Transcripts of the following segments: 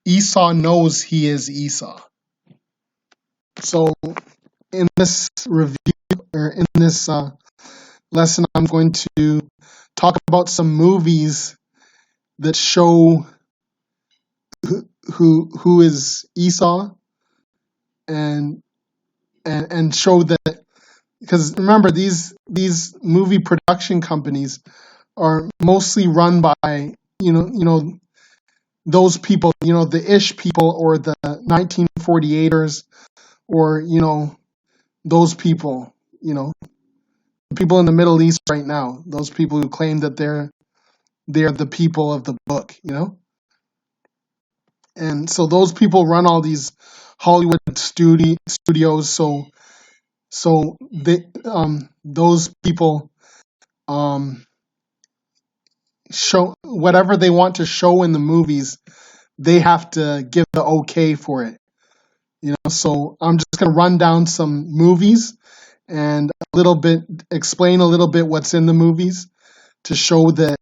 Esau knows he is Esau. So in this review, or in this lesson, I'm going to talk about some movies that show who is Esau, and show that, because remember, these movie production companies are mostly run by those people, the Ish people, or the 1948ers, or those people, people in the Middle East right now, those people who claim that they're the people of the book, and so those people run all these Hollywood studios. So those people show whatever they want to show in the movies. They have to give the okay for it. So I'm just going to run down some movies and explain a little bit what's in the movies to show that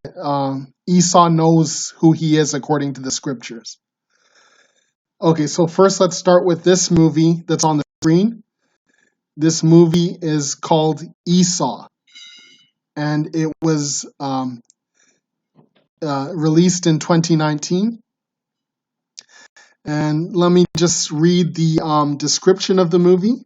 Esau knows who he is according to the scriptures. Okay, so first let's start with this movie that's on the screen. This movie is called Esau, and it was released in 2019. And let me just read the description of the movie.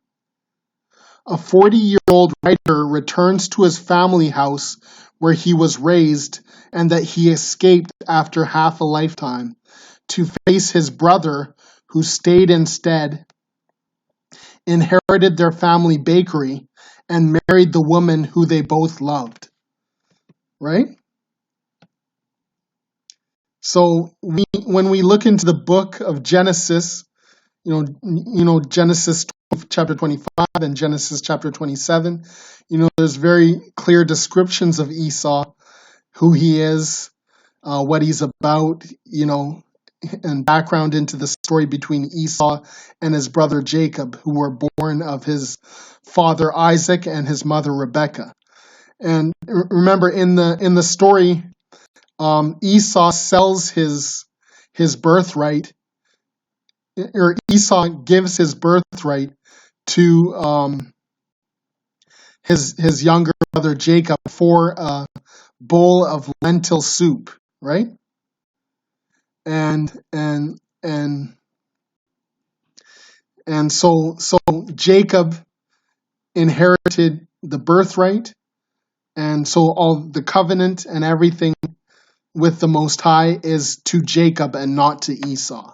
A 40-year-old writer returns to his family house where he was raised and that he escaped after half a lifetime to face his brother, who stayed instead, inherited their family bakery, and married the woman who they both loved. Right? So when we look into the book of Genesis, Genesis chapter 25 and Genesis chapter 27, there's very clear descriptions of Esau, who he is, what he's about, and background into the story between Esau and his brother Jacob, who were born of his father Isaac and his mother Rebekah. And remember, in the story, Esau sells his birthright, or Esau gives his birthright to his younger brother Jacob for a bowl of lentil soup, right? And so Jacob inherited the birthright, and so all the covenant and everything with the Most High is to Jacob and not to Esau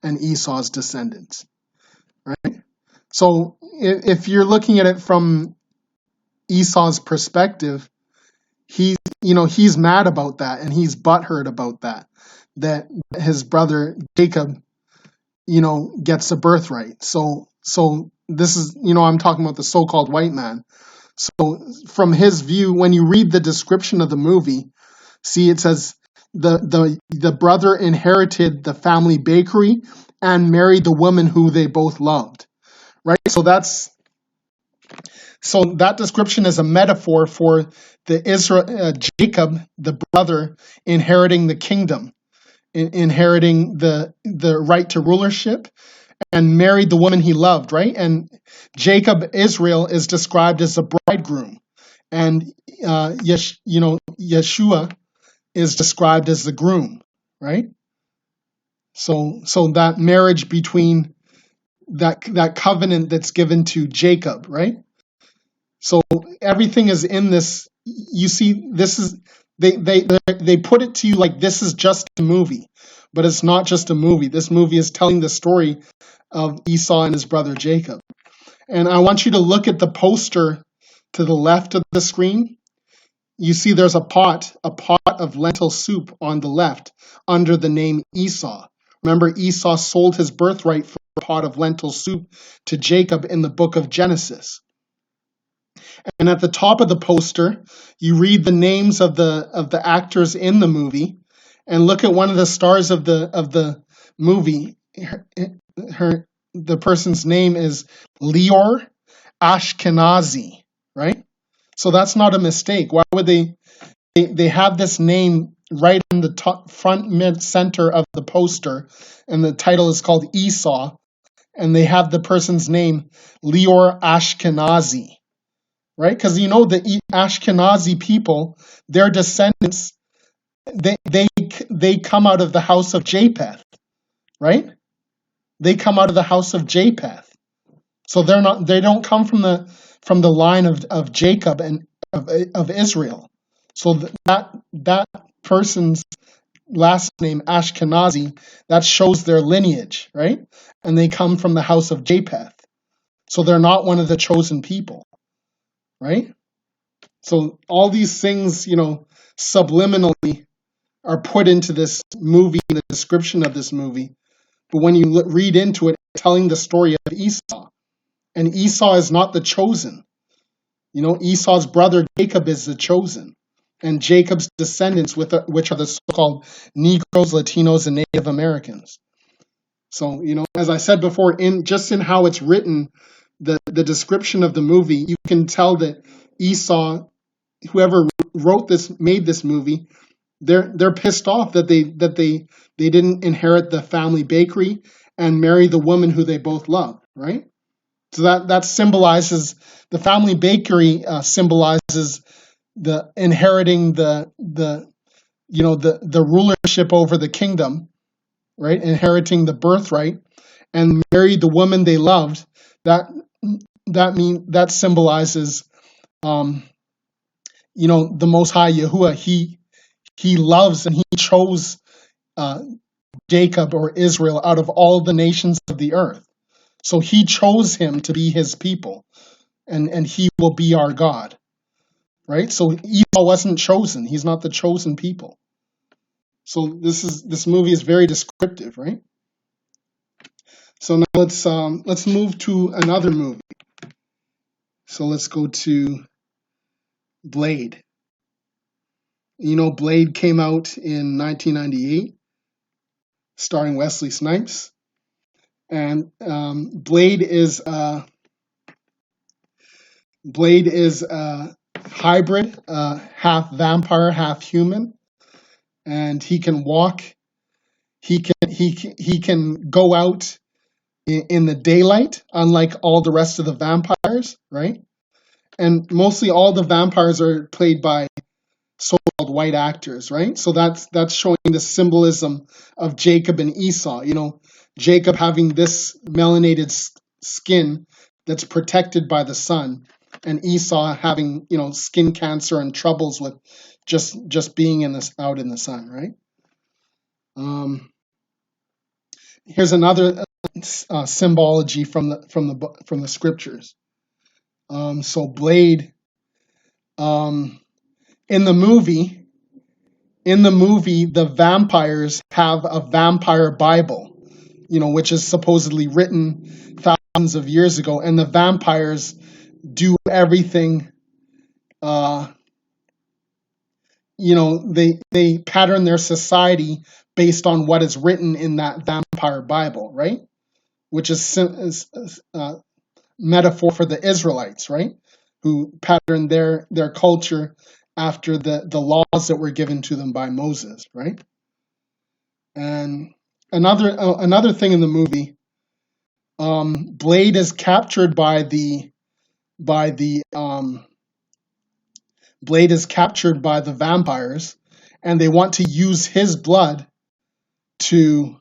and Esau's descendants, right? So if you're looking at it from Esau's perspective, he's mad about that, and he's butthurt about that his brother Jacob, gets a birthright. So this is, I'm talking about the so-called white man. So from his view, when you read the description of the movie, see, it says the brother inherited the family bakery and married the woman who they both loved, right? So that description is a metaphor for Jacob, the brother, inheriting the kingdom, inheriting the right to rulership, and married the woman he loved, right? And Jacob, Israel, is described as a bridegroom, and Yeshua is described as the groom, right? So that marriage between that covenant that's given to Jacob, right? So everything is in this. You see, this is they put it to you like this is just a movie, but it's not just a movie. This movie is telling the story of Esau and his brother Jacob. And I want you to look at the poster to the left of the screen. You see there's a pot of lentil soup on the left under the name Esau. Remember, Esau sold his birthright for a pot of lentil soup to Jacob in the book of Genesis. And at the top of the poster, you read the names of the actors in the movie, and look at one of the stars of the movie. The person's name is Lior Ashkenazi, right? So that's not a mistake. Why would they have this name right on the top, front mid center of the poster, and the title is called Esau, and they have the person's name, Lior Ashkenazi, right? Because the Ashkenazi people, their descendants, they come out of the house of Japheth, right? They come out of the house of Japheth. So they don't come from the line of Jacob and of Israel. So that person's last name Ashkenazi, that shows their lineage, right? And they come from the house of Japheth. So they're not one of the chosen people, right? So all these things, subliminally are put into this movie, in the description of this movie. But when you read into it, it's telling the story of Esau. And Esau is not the chosen. Esau's brother Jacob is the chosen. And Jacob's descendants, which are the so-called Negroes, Latinos, and Native Americans. So, as I said before, in how it's written, the description of the movie, you can tell that Esau, whoever made this movie, they're pissed off that they didn't inherit the family bakery and marry the woman who they both love, right? So that symbolizes the family bakery, symbolizes the inheriting the rulership over the kingdom, right? Inheriting the birthright, and marry the woman they loved. That symbolizes the Most High Yahuwah. He loves and he chose Jacob or Israel out of all the nations of the earth. So he chose him to be his people, and he will be our God, right? So Esau wasn't chosen. He's not the chosen people. So this movie is very descriptive, right? So now let's move to another movie. So let's go to Blade. Blade came out in 1998, starring Wesley Snipes, and Blade is a hybrid, half vampire, half human, and he can walk. He can go out in the daylight, unlike all the rest of the vampires, right? And mostly all the vampires are played by so-called white actors, right? So that's showing the symbolism of Jacob and Esau. Jacob having this melanated skin that's protected by the sun, and Esau having skin cancer and troubles with just being out in the sun, right? Here's another symbology from the scriptures. So Blade, in the movie, the vampires have a vampire Bible, which is supposedly written thousands of years ago, and the vampires do everything. They pattern their society based on what is written in that vampire Bible, right? Which is metaphor for the Israelites, right? Who patterned their culture after the laws that were given to them by Moses, right? And another thing in the movie, Blade is captured by the vampires, and they want to use his blood to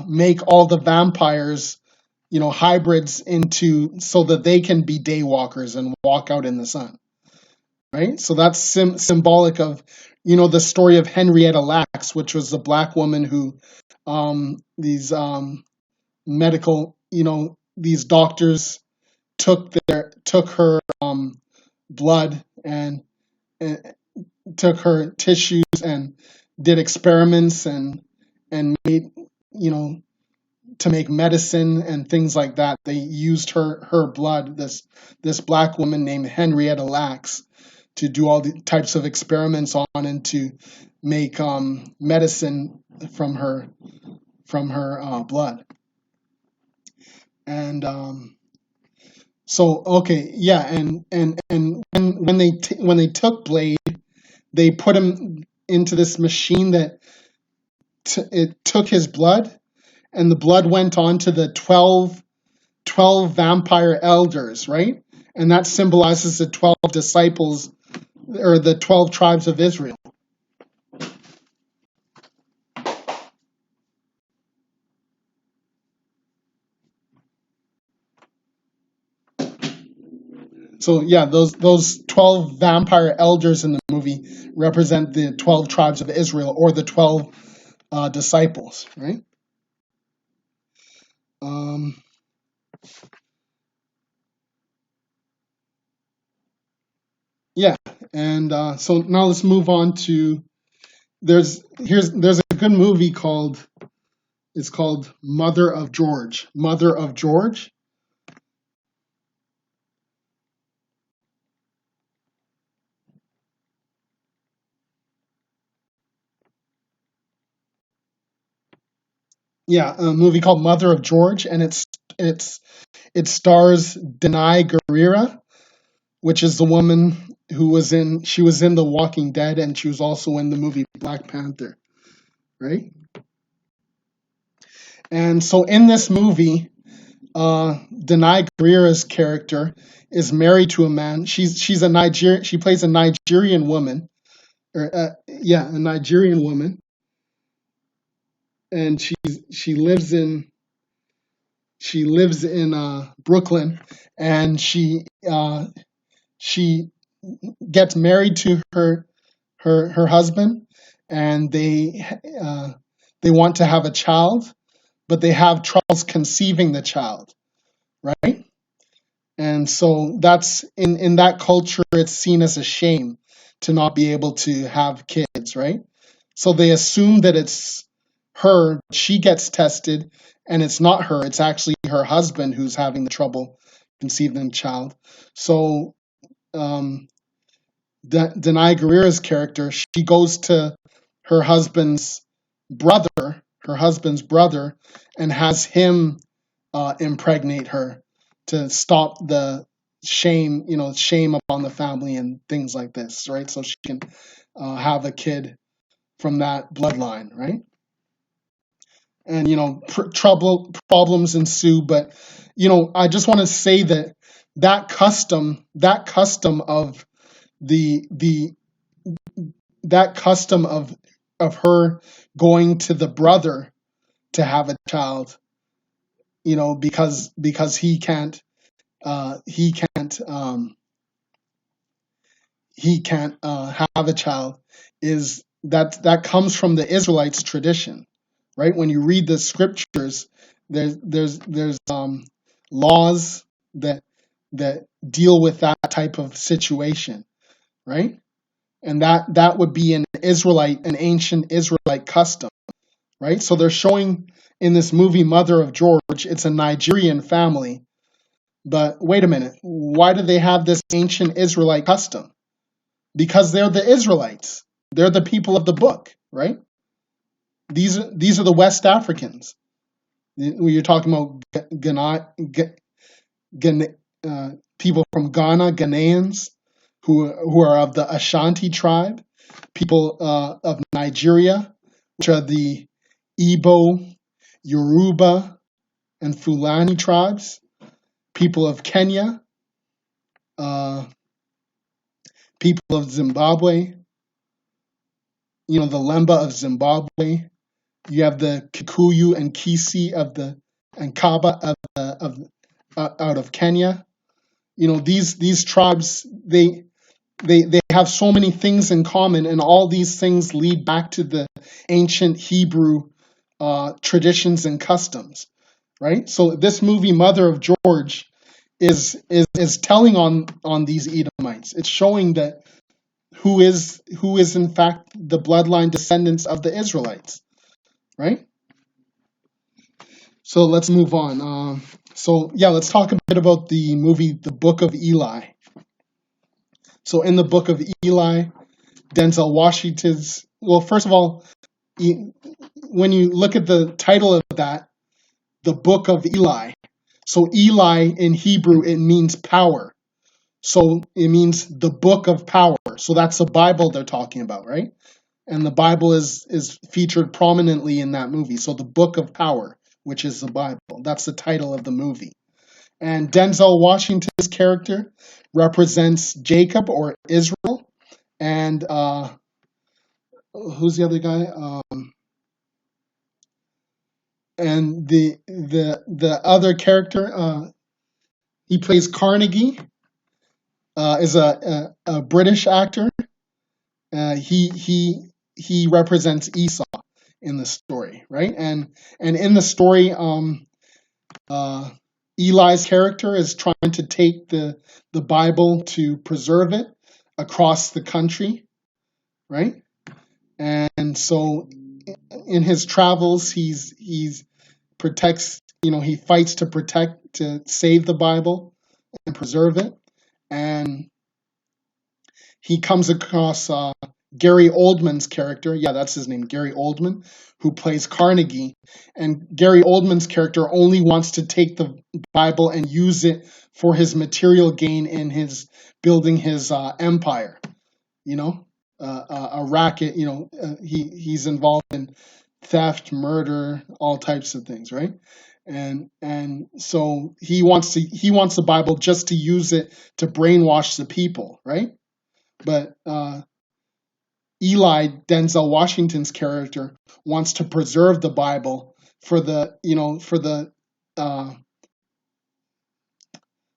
make all the vampires, hybrids so that they can be daywalkers and walk out in the sun, right? So that's symbolic of, the story of Henrietta Lacks, which was the black woman who these medical, these doctors took her blood and took her tissues and did experiments and made, to make medicine and things like that. They used her blood, this black woman named Henrietta Lacks, to do all the types of experiments on and to make medicine from her blood. And so okay, yeah, and when they took Blade, they put him into this machine that it took his blood, and the blood went on to the 12 vampire elders, right? And that symbolizes the 12 disciples, or the 12 tribes of Israel. So yeah, those 12 vampire elders in the movie represent the 12 tribes of Israel, or the 12 disciples, right? Um, yeah, and so now let's move on to there's a good movie called, it's called Mother of George. Mother of George. Yeah, a movie called Mother of George, and it's it stars Denai Guerrera, which is the woman who she was in The Walking Dead, and she was also in the movie Black Panther, right? And so in this movie, Denai Guerrera's character is married to a man. She's a Nigerian. She plays a Nigerian woman, or yeah, a Nigerian woman, and she lives in Brooklyn, and she gets married to her husband, and they want to have a child, but they have troubles conceiving the child, right? And so that's in that culture, it's seen as a shame to not be able to have kids, right? So they assume that it's her. She gets tested, and it's not her. It's actually her husband who's having the trouble conceiving the child. So um, Denai Guerrera's character, she goes to her husband's her husband's brother, and has him impregnate her to stop the shame upon the family and things like this, right? So she can have a kid from that bloodline, right? And problems ensue, but I just want to say that that custom of the that custom of her going to the brother to have a child, because he can't have a child, is that comes from the Israelites tradition, right? When you read the scriptures, there's laws that deal with that type of situation, right? And that would be an ancient Israelite custom, right? So they're showing in this movie Mother of George, it's a Nigerian family, but wait a minute, why do they have this ancient Israelite custom? Because they're the Israelites, they're the people of the book, right? These are the West Africans. You're talking about Ghana, people from Ghana, Ghanaians, who are of the Ashanti tribe, people of Nigeria, which are the Igbo, Yoruba, and Fulani tribes, people of Kenya, uh, people of Zimbabwe, the Lemba of Zimbabwe. You have the Kikuyu and Kisi and Kaba out of Kenya. These tribes, they have so many things in common, and all these things lead back to the ancient Hebrew traditions and customs, right? So this movie, Mother of George, is telling on these Edomites. It's showing that who is in fact the bloodline descendants of the Israelites, right? So let's move on. So yeah, let's talk a bit about the movie, The Book of Eli. So in the Book of Eli, Denzel Washington's, well, first of all, when you look at the title of that, The Book of Eli. So Eli in Hebrew, it means power. So it means the book of power. So that's the Bible they're talking about, right? And the Bible is featured prominently in that movie. So the book of power, which is the Bible. That's the title of the movie. And Denzel Washington's character represents Jacob or Israel. And who's the other guy? And the other character, he plays Carnegie, is a British actor. He represents Esau in the story, right? And in the story, Eli's character is trying to take the Bible to preserve it across the country, right? And so in his travels, he's protects, he fights to save the Bible and preserve it. And he comes across Gary Oldman's character. Yeah, that's his name, Gary Oldman, who plays Carnegie. And Gary Oldman's character only wants to take the Bible and use it for his material gain in his building his empire. A racket. He's involved in theft, murder, all types of things, right? And so he wants the Bible just to use it to brainwash the people, right? But Eli, Denzel Washington's character, wants to preserve the Bible for the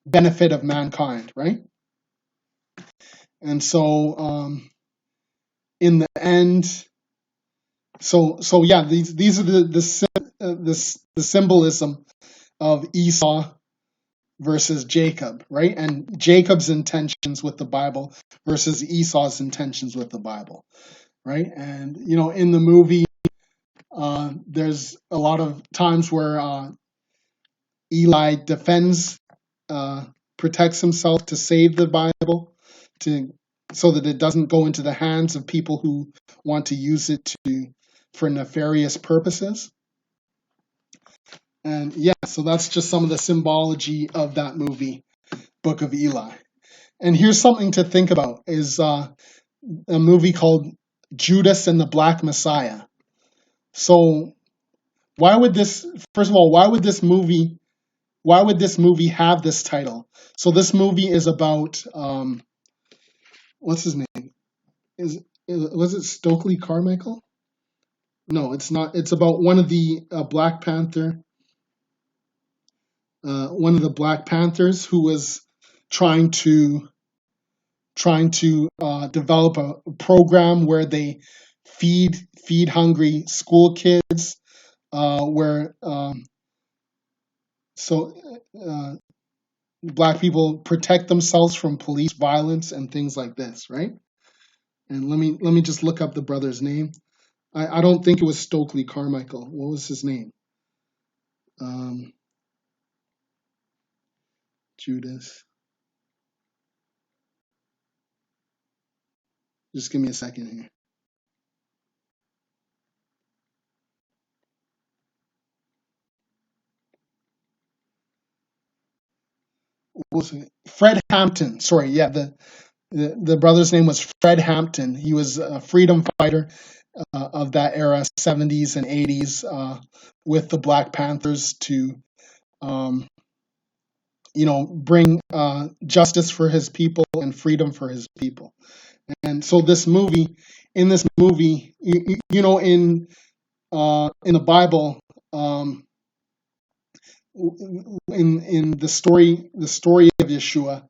benefit of mankind, right? And so in the end, so yeah, these are the symbolism of Esau versus Jacob, right? And Jacob's intentions with the Bible versus Esau's intentions with the Bible, right? And in the movie, there's a lot of times where Eli protects himself to save the Bible, so that it doesn't go into the hands of people who want to use it for nefarious purposes. And yeah, so that's just some of the symbology of that movie, Book of Eli. And here's something to think about: is a movie called Judas and the Black Messiah. So first of all, why would this movie have this title? So this movie is about what's his name? Was it Stokely Carmichael? No, it's not. It's about one of the Black Panther, one of the Black Panthers who was trying to develop a program where they feed hungry school kids, where Black people protect themselves from police violence and things like this, right? And let me just look up the brother's name. I don't think it was Stokely Carmichael. What was his name? Judas. Just give me a second here. What was it? Fred Hampton. Sorry, yeah, the brother's name was Fred Hampton. He was a freedom fighter of that era, 70s and 80s, with the Black Panthers to, bring justice for his people and freedom for his people. And so in this movie, in the Bible, in the story of Yeshua,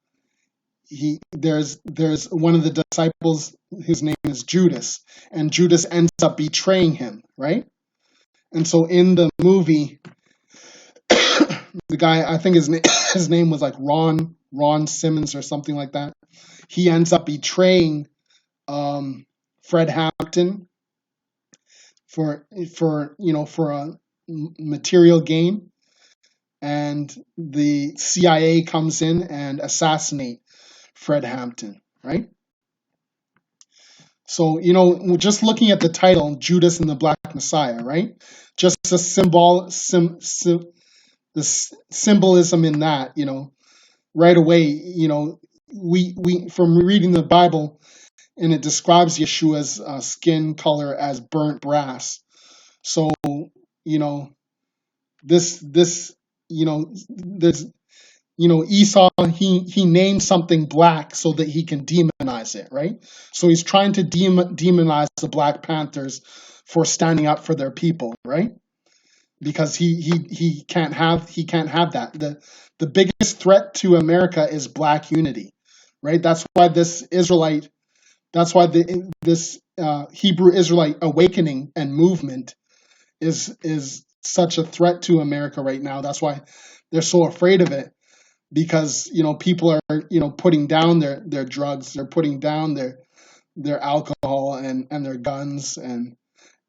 there's one of the disciples, his name is Judas, and Judas ends up betraying him, right? And so in the movie, the guy, I think his name was like Ron Simmons or something like that. He ends up betraying Fred Hampton for a material gain, and the CIA comes in and assassinate Fred Hampton, right? So, just looking at the title, Judas and the Black Messiah, right? Just the symbolism in that, right away, we from reading the Bible, and it describes Yeshua's skin color as burnt brass. So, you know, this there's Esau, he named something black so that he can demonize it, right? So he's trying to demonize the Black Panthers for standing up for their people, right? Because he can't have that. The biggest threat to America is black unity, right? That's why this Hebrew Israelite awakening and movement is such a threat to America right now. That's why they're so afraid of it, because people are putting down their drugs, they're putting down their alcohol and their guns, and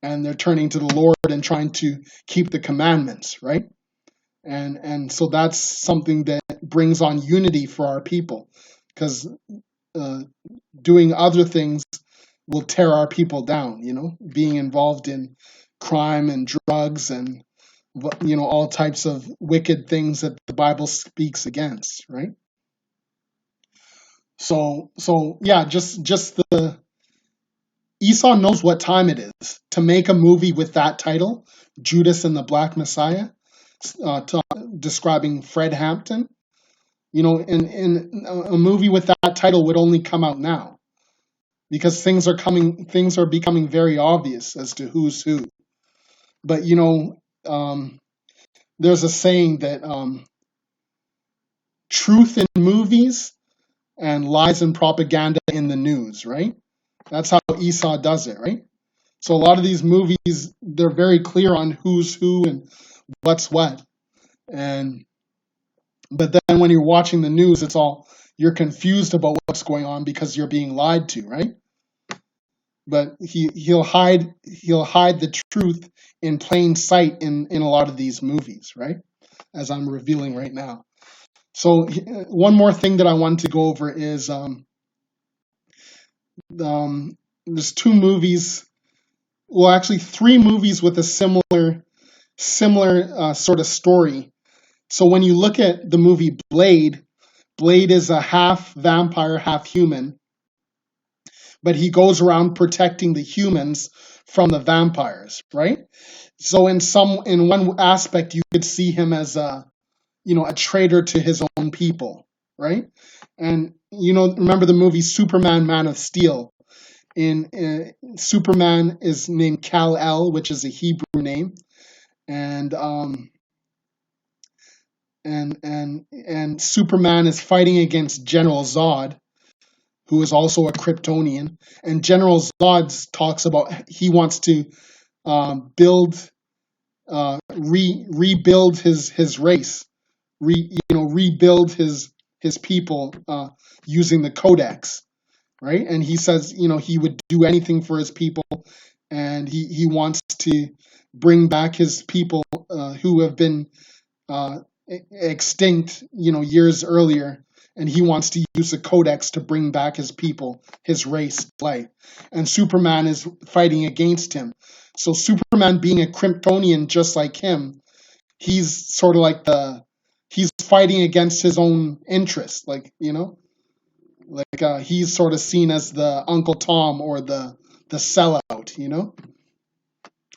they're turning to the Lord and trying to keep the commandments, right? And so that's something that brings on unity for our people, because uh, doing other things will tear our people down. Being involved in crime and drugs and all types of wicked things that the Bible speaks against, right? So yeah, just the Esau knows what time it is to make a movie with that title, Judas and the Black Messiah, describing Fred Hampton. In a movie with that title would only come out now, because things are becoming very obvious as to who's who. But there's a saying that truth in movies and lies and propaganda in the news, right? That's how Esau does it, right? So a lot of these movies, they're very clear on who's who and what's what. And but then when you're watching the news, you're confused about what's going on because you're being lied to, right? But he'll hide the truth in plain sight in a lot of these movies, right? As I'm revealing right now. So one more thing that I wanted to go over is there's two movies, well, actually three movies with a similar sort of story. So when you look at the movie Blade, Blade is a half vampire, half human, but he goes around protecting the humans from the vampires, right? So in one aspect, you could see him as a traitor to his own people, right? And remember the movie Superman, Man of Steel. In Superman is named Kal-El, which is a Hebrew name, and and Superman is fighting against General Zod, who is also a Kryptonian. And General Zod talks about he wants to build rebuild his race, rebuild his people using the Codex, right? And he says he would do anything for his people, and he wants to bring back his people who have been uh, extinct years earlier, and he wants to use the Codex to bring back his people, his race to life. And Superman is fighting against him. So Superman, being a Kryptonian just like him, he's sort of like he's fighting against his own interests, he's sort of seen as the Uncle Tom or the sellout.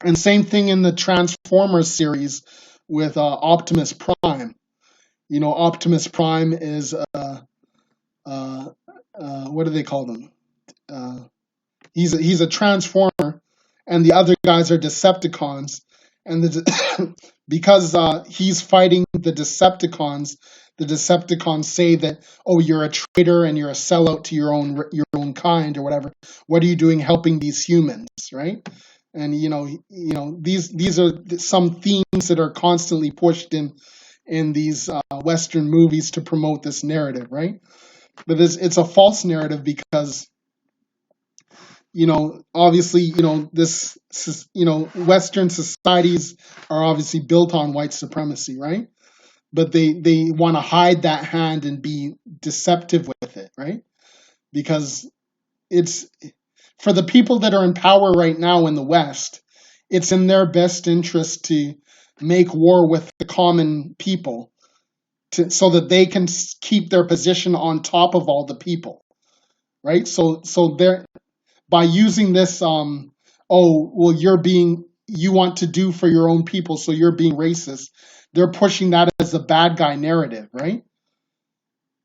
And same thing in the Transformers series with Optimus Prime. Optimus Prime is uh, what do they call them? Uh, he's a Transformer, and the other guys are Decepticons. And because he's fighting the Decepticons say that, oh, you're a traitor and you're a sellout to your own kind or whatever. What are you doing helping these humans, right? And these are some themes that are constantly pushed in these Western movies to promote this narrative, right? But it's a false narrative because obviously this Western societies are obviously built on white supremacy, right? But they want to hide that hand and be deceptive with it, right? Because it's for the people that are in power right now in the West, it's in their best interest to make war with the common people so that they can keep their position on top of all the people, right? So they're by using this, oh well, you want to do for your own people, so you're being racist. They're pushing that as a bad guy narrative, right?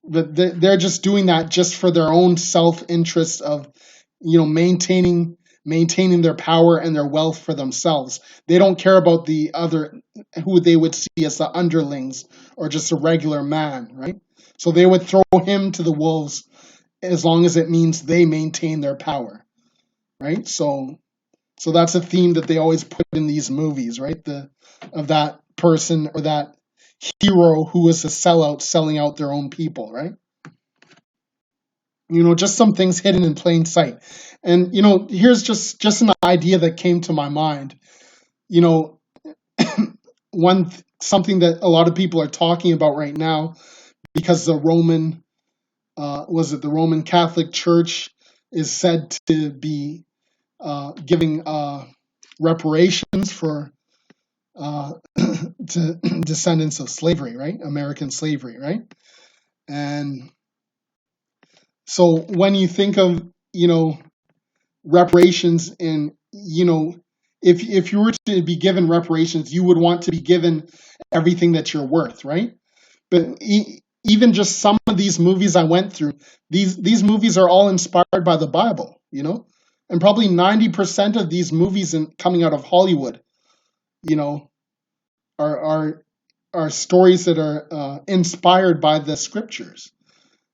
But they're just doing that just for their own self interest of, maintaining their power and their wealth for themselves. They don't care about the other, who they would see as the underlings or just a regular man, right? So they would throw him to the wolves as long as it means they maintain their power, right? So that's a theme that they always put in these movies, right? Of that person or that hero who is a sellout selling out their own people, right? Just some things hidden in plain sight. And here's just an idea that came to my mind. You know, something that a lot of people are talking about right now, because the Roman Catholic Church is said to be giving reparations for to descendants of slavery, right? American slavery, right? And so when you think of, reparations, and, if you were to be given reparations, you would want to be given everything that you're worth, right? But even just some of these movies I went through, these movies are all inspired by the Bible, and probably 90% of these movies coming out of Hollywood, you know, are stories that are inspired by the scriptures,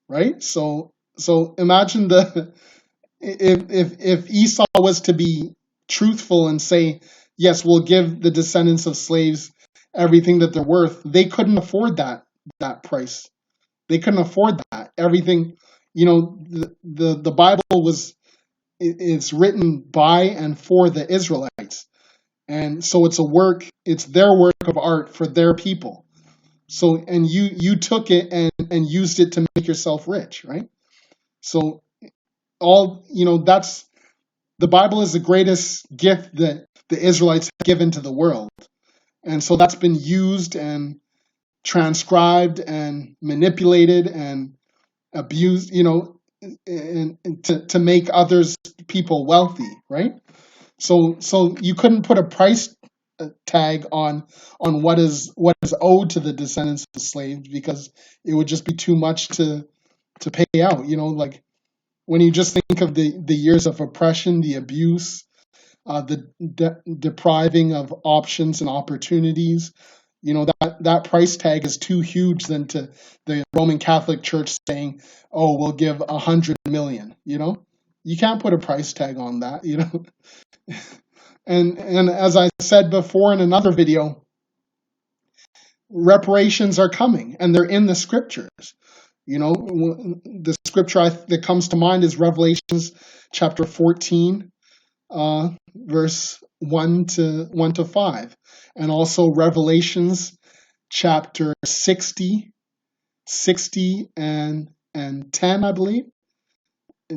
right? So imagine if Esau was to be truthful and say, yes, we'll give the descendants of slaves everything that they're worth, they couldn't afford that price. They couldn't afford that. Everything, the Bible it's written by and for the Israelites. And so it's their work of art for their people. So, and you took it and used it to make yourself rich, right? So that's, the Bible is the greatest gift that the Israelites have given to the world. And so that's been used and transcribed and manipulated and abused, and to make others people wealthy, right? So you couldn't put a price tag on what is owed to the descendants of slaves, because it would just be too much to pay out. Like when you just think of the years of oppression, the abuse, the depriving of options and opportunities, that price tag is too huge than to the Roman Catholic Church saying, "Oh, we'll give 100 million." You can't put a price tag on that. And as I said before in another video, reparations are coming, and they're in the scriptures. The scripture that comes to mind is Revelations chapter 14, verse 1 to 5, and also Revelations chapter 60 and 10, I believe,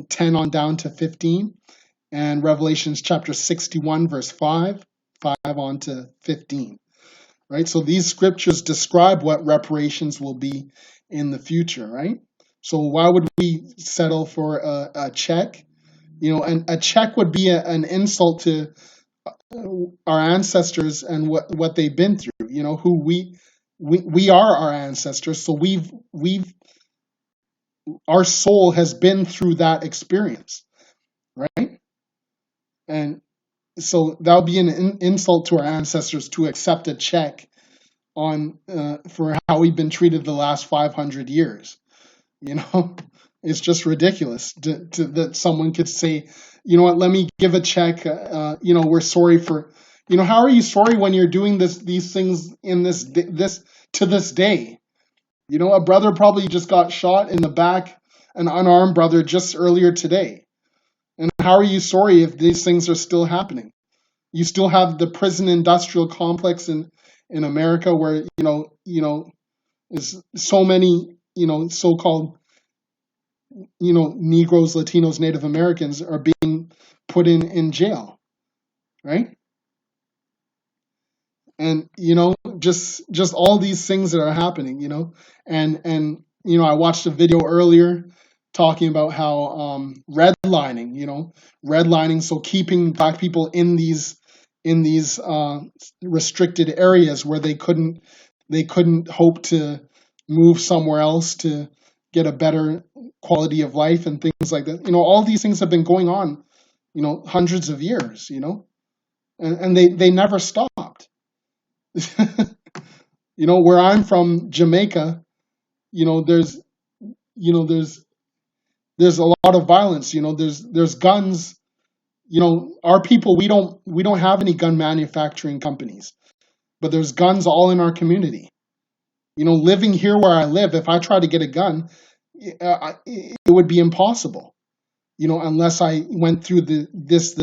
10 on down to 15, and Revelations chapter 61 verse 5 on to 15. Right? So these scriptures describe what reparations will be in the future, right? So why would we settle for a check? And a check would be an insult to our ancestors and what they've been through. Who we are our ancestors, so we've our soul has been through that experience, right? And so that would be an insult to our ancestors to accept a check on for how we've been treated the last 500 years. It's just ridiculous that someone could say, you know what, let me give a check. We're sorry for, how are you sorry when you're doing these things in this to this day? A brother probably just got shot in the back, an unarmed brother, just earlier today. And how are you sorry if these things are still happening? You still have the prison industrial complex in America, where is so many so-called Negroes, Latinos, Native Americans are being put in jail, right? And just all these things that are happening, and I watched a video earlier talking about how redlining, redlining, so keeping black people in these restricted areas where they couldn't hope to move somewhere else to get a better quality of life and things like that. All these things have been going on, hundreds of years, and they never stopped. Where I'm from, Jamaica, there's you know there's a lot of violence. There's guns. Our people, we don't have any gun manufacturing companies, but there's guns all in our community. Living here where I live, if I try to get a gun, it would be impossible. Unless I went through this.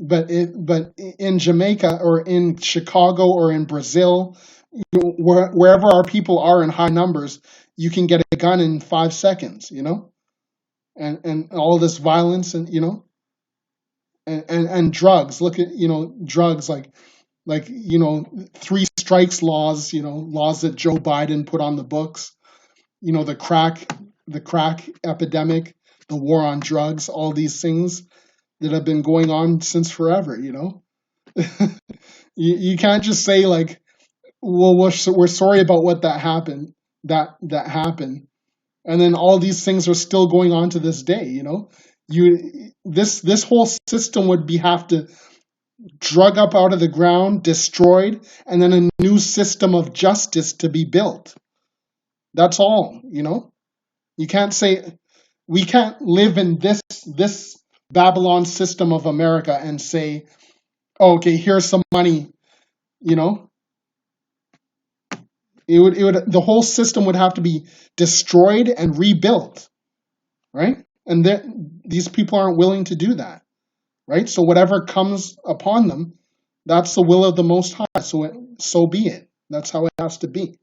But in Jamaica or in Chicago or in Brazil, wherever our people are in high numbers, you can get a gun in 5 seconds. And all this violence and drugs. Look at drugs like three strikes laws. Laws that Joe Biden put on the books. The crack epidemic, the war on drugs, all these things that have been going on since forever. You can't just say like, well, we're sorry about what that happened, and then all these things are still going on to this day. This whole system would be have to drug up out of the ground, destroyed, and then a new system of justice to be built. That's all. You can't say we can't live in this Babylon system of America and say, oh, okay, here's some money. You know, it would the whole system would have to be destroyed and rebuilt, right? And these people aren't willing to do that, right? So whatever comes upon them, that's the will of the Most High. So be it. That's how it has to be.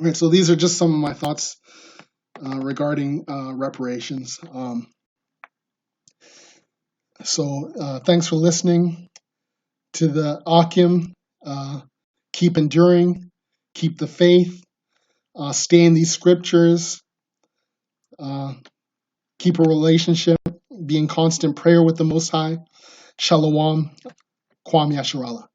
Right. So these are just some of my thoughts regarding reparations. Thanks for listening to the Akim. Keep enduring, keep the faith, stay in these scriptures, keep a relationship, be in constant prayer with the Most High. Shalom, Kwam Yasharallah.